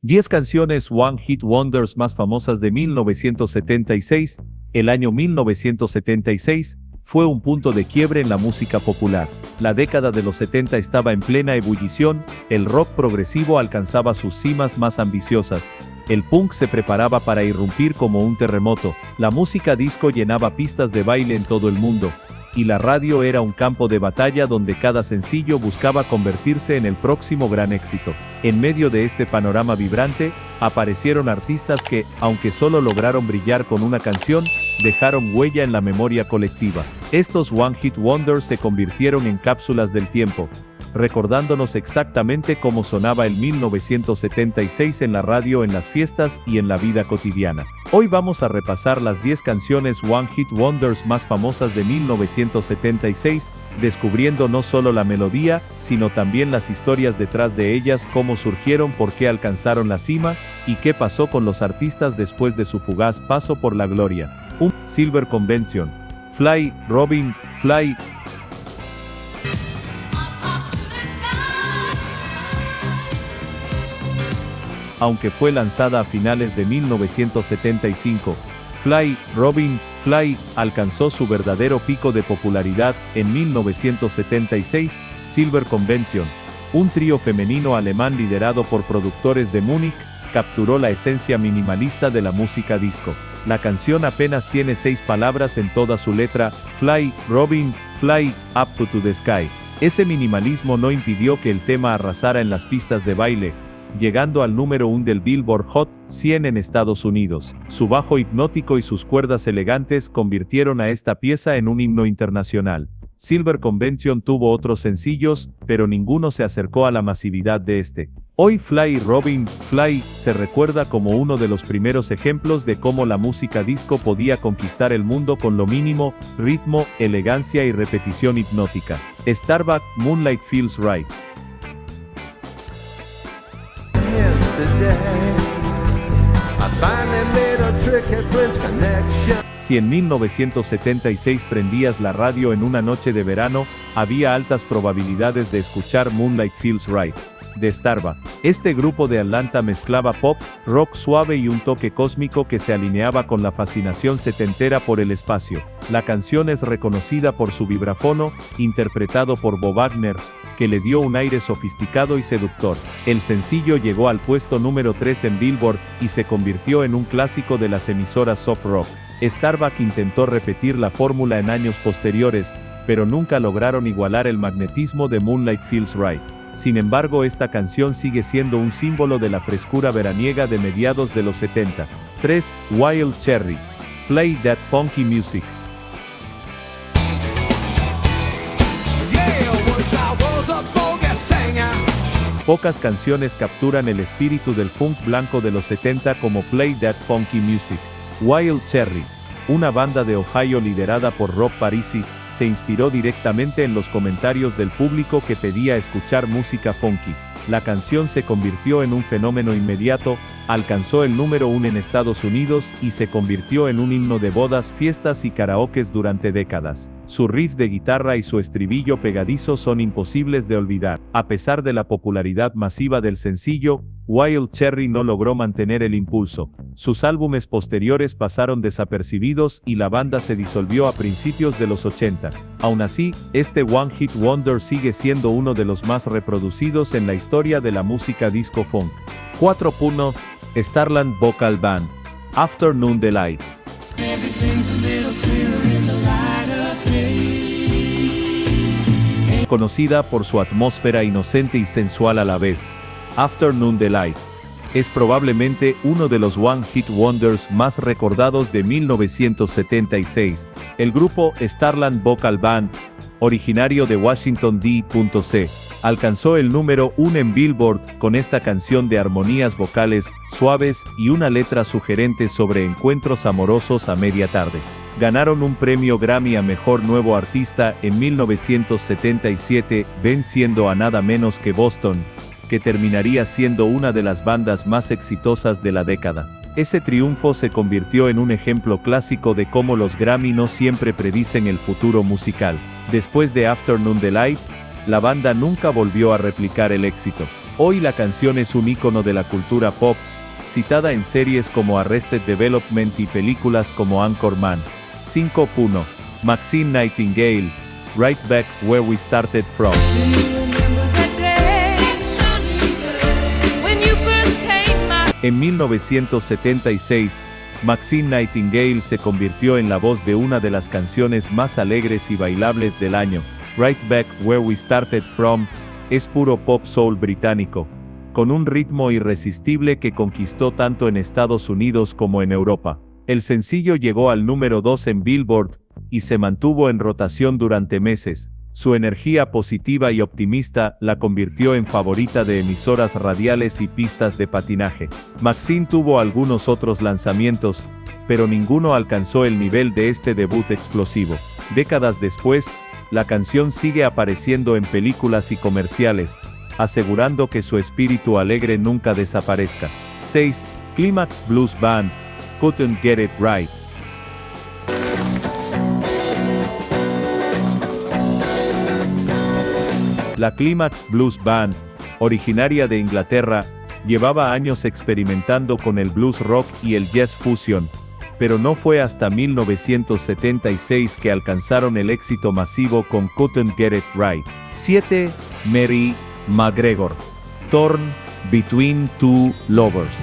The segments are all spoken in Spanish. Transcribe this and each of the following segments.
10 canciones One Hit Wonders más famosas de 1976. El año 1976 fue un punto de quiebre en la música popular. La década de los 70 estaba en plena ebullición, el rock progresivo alcanzaba sus cimas más ambiciosas, el punk se preparaba para irrumpir como un terremoto, la música disco llenaba pistas de baile en todo el mundo, y la radio era un campo de batalla donde cada sencillo buscaba convertirse en el próximo gran éxito. En medio de este panorama vibrante, aparecieron artistas que, aunque solo lograron brillar con una canción, dejaron huella en la memoria colectiva. Estos One Hit Wonders se convirtieron en cápsulas del tiempo, recordándonos exactamente cómo sonaba el 1976 en la radio, en las fiestas y en la vida cotidiana. Hoy vamos a repasar las 10 canciones One Hit Wonders más famosas de 1976, descubriendo no solo la melodía, sino también las historias detrás de ellas, cómo surgieron, por qué alcanzaron la cima, y qué pasó con los artistas después de su fugaz paso por la gloria. Silver Convention. Fly, Robin, Fly. Aunque fue lanzada a finales de 1975, Fly, Robin, Fly alcanzó su verdadero pico de popularidad en 1976. Silver Convention, un trío femenino alemán liderado por productores de Múnich, capturó la esencia minimalista de la música disco. La canción apenas tiene 6 palabras en toda su letra: Fly, Robin, Fly, up to the sky. Ese minimalismo no impidió que el tema arrasara en las pistas de baile, llegando al número 1 del Billboard Hot 100 en Estados Unidos. Su bajo hipnótico y sus cuerdas elegantes convirtieron a esta pieza en un himno internacional. Silver Convention tuvo otros sencillos, pero ninguno se acercó a la masividad de este. Hoy Fly, Robin, Fly se recuerda como uno de los primeros ejemplos de cómo la música disco podía conquistar el mundo con lo mínimo: ritmo, elegancia y repetición hipnótica. Starbuck, Moonlight Feels Right. Si en 1976 prendías la radio en una noche de verano, había altas probabilidades de escuchar Moonlight Feels Right, de Starbuck. Este grupo de Atlanta mezclaba pop, rock suave y un toque cósmico que se alineaba con la fascinación setentera por el espacio. La canción es reconocida por su vibrafono, interpretado por Bo Wagner, que le dio un aire sofisticado y seductor. El sencillo llegó al puesto número 3 en Billboard y se convirtió en un clásico de las emisoras soft rock. Starbuck intentó repetir la fórmula en años posteriores, pero nunca lograron igualar el magnetismo de Moonlight Feels Right. Sin embargo, esta canción sigue siendo un símbolo de la frescura veraniega de mediados de los 70. 3. Wild Cherry. Play That Funky Music. Pocas canciones capturan el espíritu del funk blanco de los 70 como Play That Funky Music. Wild Cherry, una banda de Ohio liderada por Rob Parisi, se inspiró directamente en los comentarios del público que pedía escuchar música funky. La canción se convirtió en un fenómeno inmediato, alcanzó el número 1 en Estados Unidos y se convirtió en un himno de bodas, fiestas y karaokes durante décadas. Su riff de guitarra y su estribillo pegadizo son imposibles de olvidar. A pesar de la popularidad masiva del sencillo, Wild Cherry no logró mantener el impulso. Sus álbumes posteriores pasaron desapercibidos y la banda se disolvió a principios de los 80. Aún así, este One Hit Wonder sigue siendo uno de los más reproducidos en la historia de la música disco funk. 4. Starland Vocal Band. Afternoon Delight. Conocida por su atmósfera inocente y sensual a la vez, Afternoon Delight es probablemente uno de los One Hit Wonders más recordados de 1976. El grupo Starland Vocal Band, originario de Washington, D.C., alcanzó el número 1 en Billboard con esta canción de armonías vocales suaves y una letra sugerente sobre encuentros amorosos a media tarde. Ganaron un premio Grammy a Mejor Nuevo Artista en 1977, venciendo a nada menos que Boston, que terminaría siendo una de las bandas más exitosas de la década. Ese triunfo se convirtió en un ejemplo clásico de cómo los Grammy no siempre predicen el futuro musical. Después de Afternoon Delight, la banda nunca volvió a replicar el éxito. Hoy la canción es un ícono de la cultura pop, citada en series como Arrested Development y películas como Anchorman. 5.1. Maxine Nightingale, Right Back Where We Started From. En 1976, Maxine Nightingale se convirtió en la voz de una de las canciones más alegres y bailables del año. Right Back Where We Started From es puro pop soul británico, con un ritmo irresistible que conquistó tanto en Estados Unidos como en Europa. El sencillo llegó al número 2 en Billboard, y se mantuvo en rotación durante meses. Su energía positiva y optimista la convirtió en favorita de emisoras radiales y pistas de patinaje. Maxine tuvo algunos otros lanzamientos, pero ninguno alcanzó el nivel de este debut explosivo. Décadas después, la canción sigue apareciendo en películas y comerciales, asegurando que su espíritu alegre nunca desaparezca. 6. Climax Blues Band, Couldn't Get It Right. La Climax Blues Band, originaria de Inglaterra, llevaba años experimentando con el blues rock y el jazz fusion, pero no fue hasta 1976 que alcanzaron el éxito masivo con Couldn't Get It Right. 7. Mary McGregor, Torn Between Two Lovers.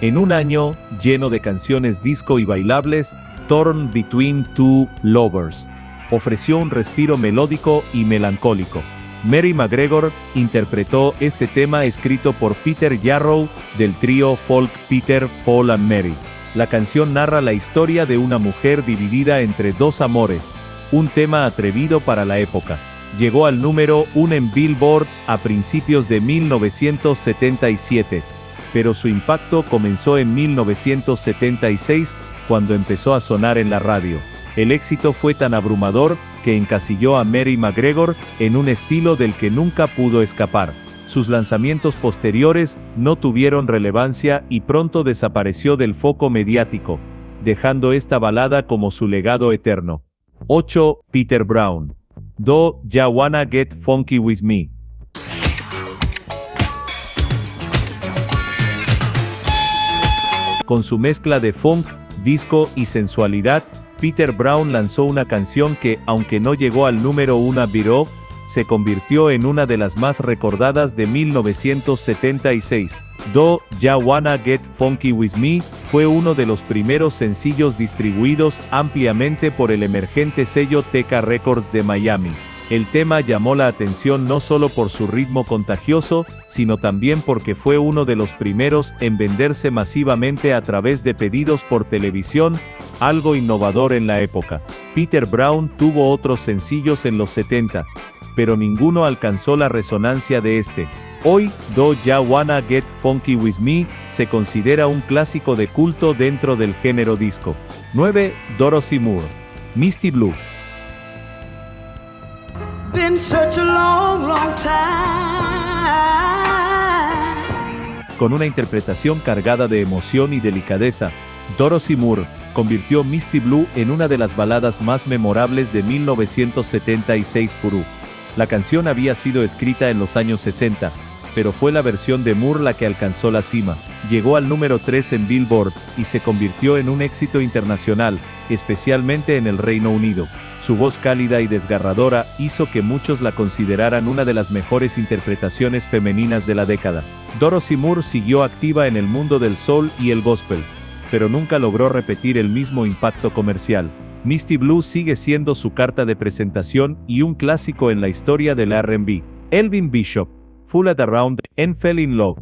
En un año lleno de canciones disco y bailables, Torn Between Two Lovers ofreció un respiro melódico y melancólico. Mary McGregor interpretó este tema escrito por Peter Yarrow del trío folk Peter, Paul and Mary. La canción narra la historia de una mujer dividida entre dos amores, un tema atrevido para la época. Llegó al número 1 en Billboard a principios de 1977, pero su impacto comenzó en 1976, cuando empezó a sonar en la radio. El éxito fue tan abrumador que encasilló a Mary McGregor en un estilo del que nunca pudo escapar. Sus lanzamientos posteriores no tuvieron relevancia y pronto desapareció del foco mediático, dejando esta balada como su legado eterno. 8. Peter Brown, Do Ya Wanna Get Funky With Me. Con su mezcla de funk, disco y sensualidad, Peter Brown lanzó una canción que, aunque no llegó al número 1 Billboard, se convirtió en una de las más recordadas de 1976. Do Ya Wanna Get Funky With Me fue uno de los primeros sencillos distribuidos ampliamente por el emergente sello Decca Records de Miami. El tema llamó la atención no solo por su ritmo contagioso, sino también porque fue uno de los primeros en venderse masivamente a través de pedidos por televisión, algo innovador en la época. Peter Brown tuvo otros sencillos en los 70, pero ninguno alcanzó la resonancia de este. Hoy, Do Ya Wanna Get Funky With Me se considera un clásico de culto dentro del género disco. 9. Dorothy Moore, Misty Blue. Been such a long, long time. Con una interpretación cargada de emoción y delicadeza, Dorothy Moore convirtió Misty Blue en una de las baladas más memorables de 1976 Puru. La canción había sido escrita en los años 60, pero fue la versión de Moore la que alcanzó la cima. Llegó al número 3 en Billboard y se convirtió en un éxito internacional, especialmente en el Reino Unido. Su voz cálida y desgarradora hizo que muchos la consideraran una de las mejores interpretaciones femeninas de la década. Dorothy Moore siguió activa en el mundo del soul y el gospel, pero nunca logró repetir el mismo impacto comercial. Misty Blue sigue siendo su carta de presentación y un clásico en la historia del R&B. Elvin Bishop, Fooled Around and Fell in Love.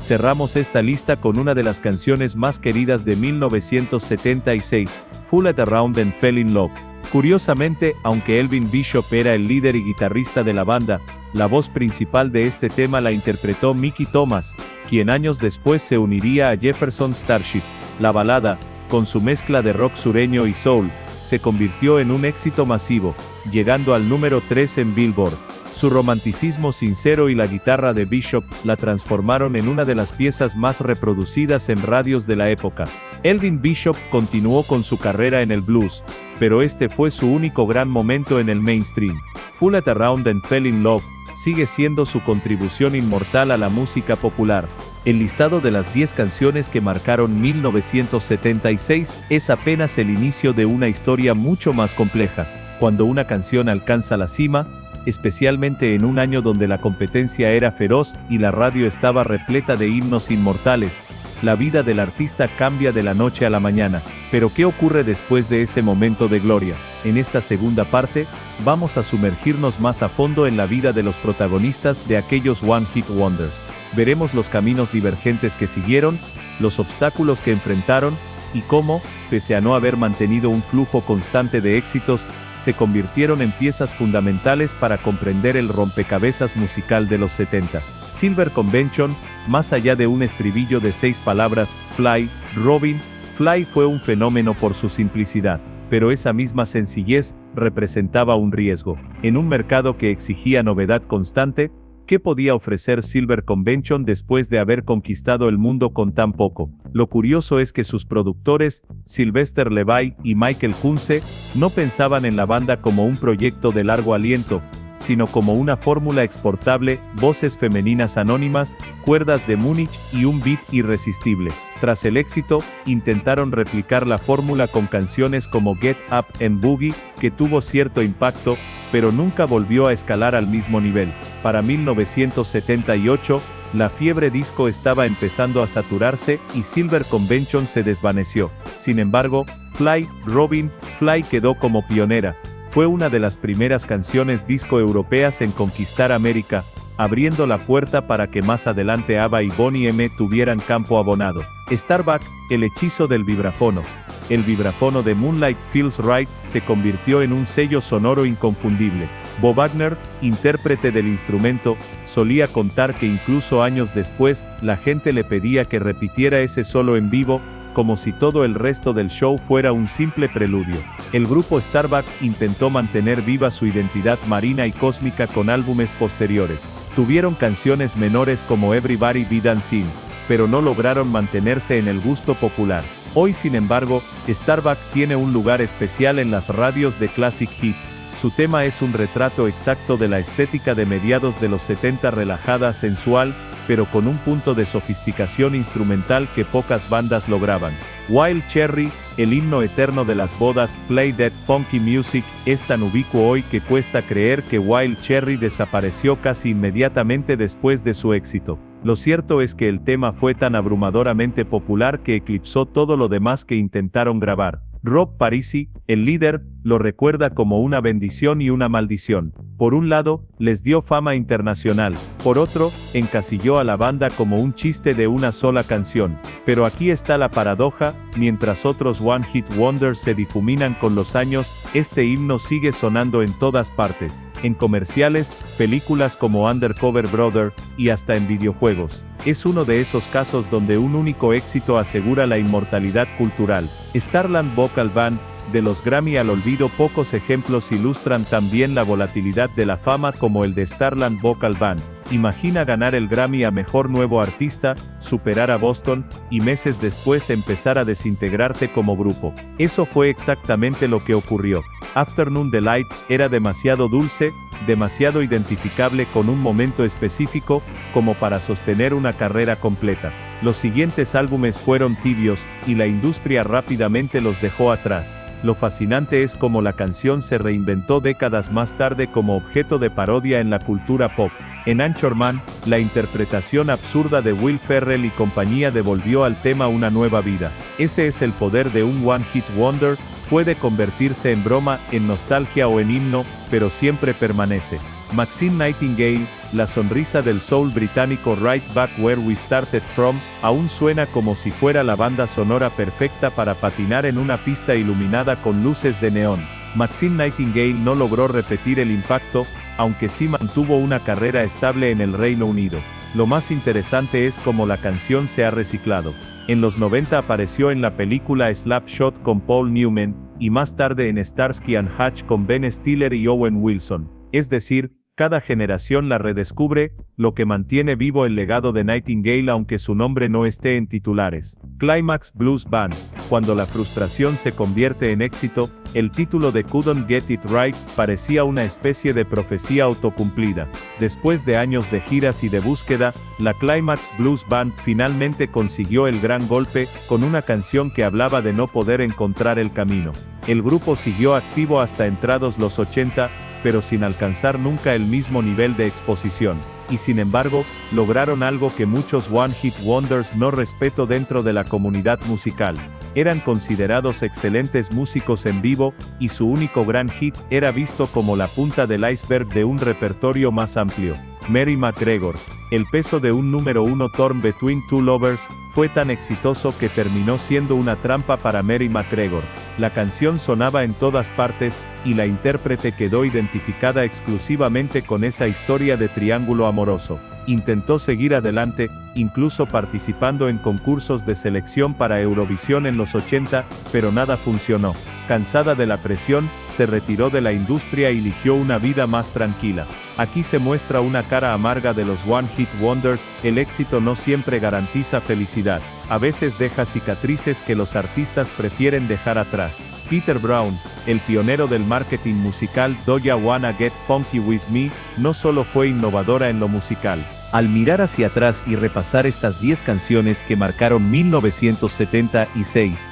Cerramos esta lista con una de las canciones más queridas de 1976, Fooled Around and Fell in Love. Curiosamente, aunque Elvin Bishop era el líder y guitarrista de la banda, la voz principal de este tema la interpretó Mickey Thomas, quien años después se uniría a Jefferson Starship. La balada, con su mezcla de rock sureño y soul, se convirtió en un éxito masivo, llegando al número 3 en Billboard. Su romanticismo sincero y la guitarra de Bishop la transformaron en una de las piezas más reproducidas en radios de la época. Elvin Bishop continuó con su carrera en el blues, pero este fue su único gran momento en el mainstream. Fool It Around and Fell in Love sigue siendo su contribución inmortal a la música popular. El listado de las 10 canciones que marcaron 1976 es apenas el inicio de una historia mucho más compleja. Cuando una canción alcanza la cima, especialmente en un año donde la competencia era feroz y la radio estaba repleta de himnos inmortales, la vida del artista cambia de la noche a la mañana. Pero ¿qué ocurre después de ese momento de gloria? En esta segunda parte, vamos a sumergirnos más a fondo en la vida de los protagonistas de aquellos One Hit Wonders. Veremos los caminos divergentes que siguieron, los obstáculos que enfrentaron, y cómo, pese a no haber mantenido un flujo constante de éxitos, se convirtieron en piezas fundamentales para comprender el rompecabezas musical de los 70. Silver Convention, más allá de un estribillo de 6 palabras, Fly, Robin, Fly fue un fenómeno por su simplicidad, pero esa misma sencillez representaba un riesgo. En un mercado que exigía novedad constante, ¿qué podía ofrecer Silver Convention después de haber conquistado el mundo con tan poco? Lo curioso es que sus productores, Sylvester Levay y Michael Kunze, no pensaban en la banda como un proyecto de largo aliento, sino como una fórmula exportable, voces femeninas anónimas, cuerdas de Múnich y un beat irresistible. Tras el éxito, intentaron replicar la fórmula con canciones como Get Up and Boogie, que tuvo cierto impacto, pero nunca volvió a escalar al mismo nivel. Para 1978, la fiebre disco estaba empezando a saturarse y Silver Convention se desvaneció. Sin embargo, Fly, Robin, Fly quedó como pionera. Fue una de las primeras canciones disco europeas en conquistar América, abriendo la puerta para que más adelante ABBA y Boney M tuvieran campo abonado. Starbuck, el hechizo del vibrafono. El vibrafono de Moonlight Feels Right se convirtió en un sello sonoro inconfundible. Bo Wagner, intérprete del instrumento, solía contar que incluso años después, la gente le pedía que repitiera ese solo en vivo, como si todo el resto del show fuera un simple preludio. El grupo Starbuck intentó mantener viva su identidad marina y cósmica con álbumes posteriores. Tuvieron canciones menores como Everybody Be Dancing, pero no lograron mantenerse en el gusto popular. Hoy, sin embargo, Starbuck tiene un lugar especial en las radios de Classic Hits. Su tema es un retrato exacto de la estética de mediados de los 70, relajada, sensual, pero con un punto de sofisticación instrumental que pocas bandas lograban. Wild Cherry, el himno eterno de las bodas, Play That Funky Music, es tan ubicuo hoy que cuesta creer que Wild Cherry desapareció casi inmediatamente después de su éxito. Lo cierto es que el tema fue tan abrumadoramente popular que eclipsó todo lo demás que intentaron grabar. Rob Parisi, el líder, lo recuerda como una bendición y una maldición. Por un lado, les dio fama internacional, por otro, encasilló a la banda como un chiste de una sola canción. Pero aquí está la paradoja, mientras otros One Hit Wonders se difuminan con los años, este himno sigue sonando en todas partes, en comerciales, películas como Undercover Brother, y hasta en videojuegos. Es uno de esos casos donde un único éxito asegura la inmortalidad cultural. Starland Vocal Band, de los Grammy al olvido. Pocos ejemplos ilustran también la volatilidad de la fama como el de Starland Vocal Band. Imagina ganar el Grammy a Mejor Nuevo Artista, superar a Boston, y meses después empezar a desintegrarte como grupo. Eso fue exactamente lo que ocurrió. Afternoon Delight era demasiado dulce, demasiado identificable con un momento específico, como para sostener una carrera completa. Los siguientes álbumes fueron tibios, y la industria rápidamente los dejó atrás. Lo fascinante es cómo la canción se reinventó décadas más tarde como objeto de parodia en la cultura pop. En Anchorman, la interpretación absurda de Will Ferrell y compañía devolvió al tema una nueva vida. Ese es el poder de un One Hit Wonder, puede convertirse en broma, en nostalgia o en himno, pero siempre permanece. Maxine Nightingale, la sonrisa del soul británico Right Back Where We Started From, aún suena como si fuera la banda sonora perfecta para patinar en una pista iluminada con luces de neón. Maxine Nightingale no logró repetir el impacto, aunque sí mantuvo una carrera estable en el Reino Unido. Lo más interesante es cómo la canción se ha reciclado. En los 90 apareció en la película Slapshot con Paul Newman, y más tarde en Starsky and Hutch con Ben Stiller y Owen Wilson. Es decir, Cada generación la redescubre, lo que mantiene vivo el legado de Nightingale aunque su nombre no esté en titulares. Climax Blues Band. Cuando la frustración se convierte en éxito, el título de Couldn't Get It Right parecía una especie de profecía autocumplida. Después de años de giras y de búsqueda, la Climax Blues Band finalmente consiguió el gran golpe, con una canción que hablaba de no poder encontrar el camino. El grupo siguió activo hasta entrados los 80, pero sin alcanzar nunca el mismo nivel de exposición. Y sin embargo, lograron algo que muchos One Hit Wonders no respeto dentro de la comunidad musical. Eran considerados excelentes músicos en vivo, y su único gran hit era visto como la punta del iceberg de un repertorio más amplio. Mary McGregor. El peso de un número 1 Torn Between Two Lovers fue tan exitoso que terminó siendo una trampa para Mary McGregor. La canción sonaba en todas partes, y la intérprete quedó identificada exclusivamente con esa historia de triángulo amoroso. Intentó seguir adelante, incluso participando en concursos de selección para Eurovisión en los 80, pero nada funcionó. Cansada de la presión, se retiró de la industria y eligió una vida más tranquila. Aquí se muestra una cara amarga de los One Hit Wonders. El éxito no siempre garantiza felicidad. A veces deja cicatrices que los artistas prefieren dejar atrás. Peter Brown, el pionero del marketing musical Do Ya Wanna Get Funky With Me, no solo fue innovadora en lo musical. Al mirar hacia atrás y repasar estas 10 canciones que marcaron 1976,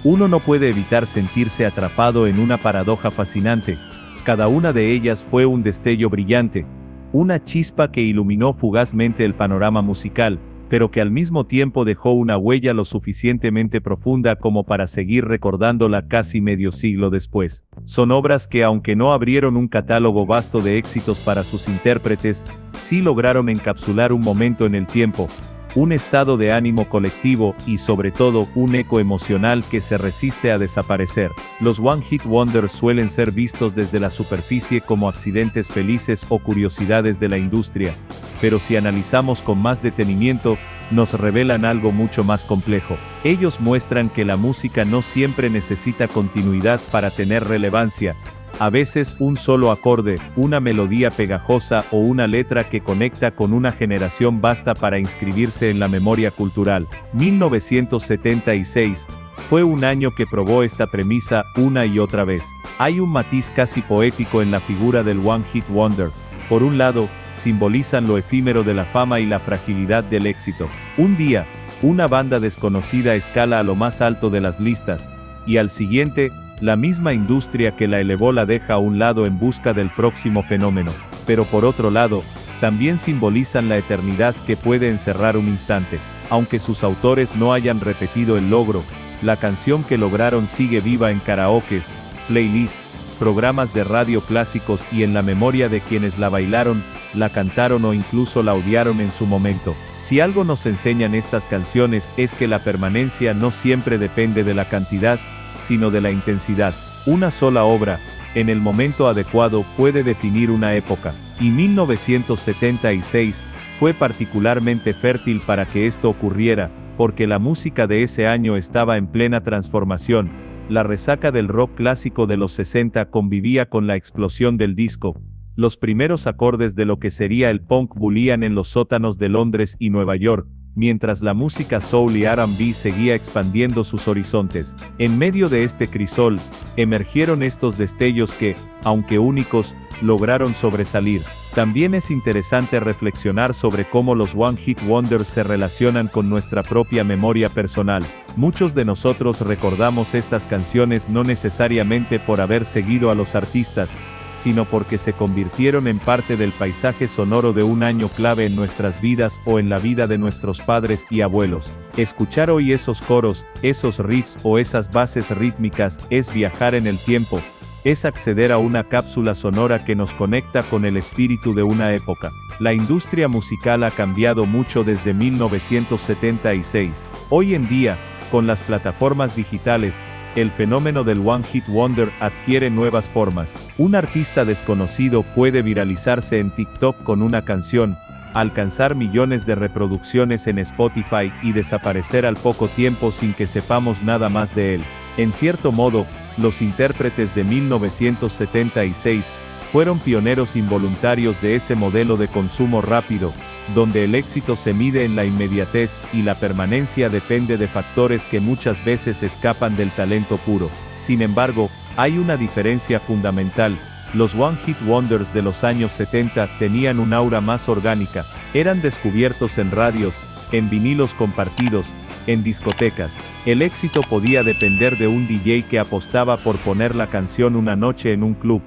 uno no puede evitar sentirse atrapado en una paradoja fascinante. Cada una de ellas fue un destello brillante, una chispa que iluminó fugazmente el panorama musical, pero que al mismo tiempo dejó una huella lo suficientemente profunda como para seguir recordándola casi medio siglo después. Son obras que, aunque no abrieron un catálogo vasto de éxitos para sus intérpretes, sí lograron encapsular un momento en el tiempo, un estado de ánimo colectivo y sobre todo un eco emocional que se resiste a desaparecer. Los One Hit Wonders suelen ser vistos desde la superficie como accidentes felices o curiosidades de la industria, pero si analizamos con más detenimiento, nos revelan algo mucho más complejo. Ellos muestran que la música no siempre necesita continuidad para tener relevancia. A veces un solo acorde, una melodía pegajosa o una letra que conecta con una generación basta para inscribirse en la memoria cultural. 1976 fue un año que probó esta premisa una y otra vez. Hay un matiz casi poético en la figura del One Hit Wonder. Por un lado, simbolizan lo efímero de la fama y la fragilidad del éxito. Un día, una banda desconocida escala a lo más alto de las listas, y al siguiente, la misma industria que la elevó la deja a un lado en busca del próximo fenómeno. Pero por otro lado, también simbolizan la eternidad que puede encerrar un instante. Aunque sus autores no hayan repetido el logro, la canción que lograron sigue viva en karaokes, playlists, programas de radio clásicos y en la memoria de quienes la bailaron, la cantaron o incluso la odiaron en su momento. Si algo nos enseñan estas canciones es que la permanencia no siempre depende de la cantidad, sino de la intensidad. Una sola obra, en el momento adecuado, puede definir una época. Y 1976 fue particularmente fértil para que esto ocurriera, porque la música de ese año estaba en plena transformación. La resaca del rock clásico de los 60 convivía con la explosión del disco. Los primeros acordes de lo que sería el punk bulían en los sótanos de Londres y Nueva York, mientras la música soul y R&B seguía expandiendo sus horizontes. En medio de este crisol, emergieron estos destellos que, aunque únicos, lograron sobresalir. También es interesante reflexionar sobre cómo los One Hit Wonders se relacionan con nuestra propia memoria personal. Muchos de nosotros recordamos estas canciones no necesariamente por haber seguido a los artistas, sino porque se convirtieron en parte del paisaje sonoro de un año clave en nuestras vidas o en la vida de nuestros padres y abuelos. Escuchar hoy esos coros, esos riffs o esas bases rítmicas es viajar en el tiempo, es acceder a una cápsula sonora que nos conecta con el espíritu de una época. La industria musical ha cambiado mucho desde 1976. Hoy en día, con las plataformas digitales, el fenómeno del One Hit Wonder adquiere nuevas formas. Un artista desconocido puede viralizarse en TikTok con una canción, alcanzar millones de reproducciones en Spotify y desaparecer al poco tiempo sin que sepamos nada más de él. En cierto modo, los intérpretes de 1976 Fueron pioneros involuntarios de ese modelo de consumo rápido, donde el éxito se mide en la inmediatez y la permanencia depende de factores que muchas veces escapan del talento puro. Sin embargo, hay una diferencia fundamental. Los One Hit Wonders de los años 70 tenían un aura más orgánica, eran descubiertos en radios, en vinilos compartidos, en discotecas. El éxito podía depender de un DJ que apostaba por poner la canción una noche en un club,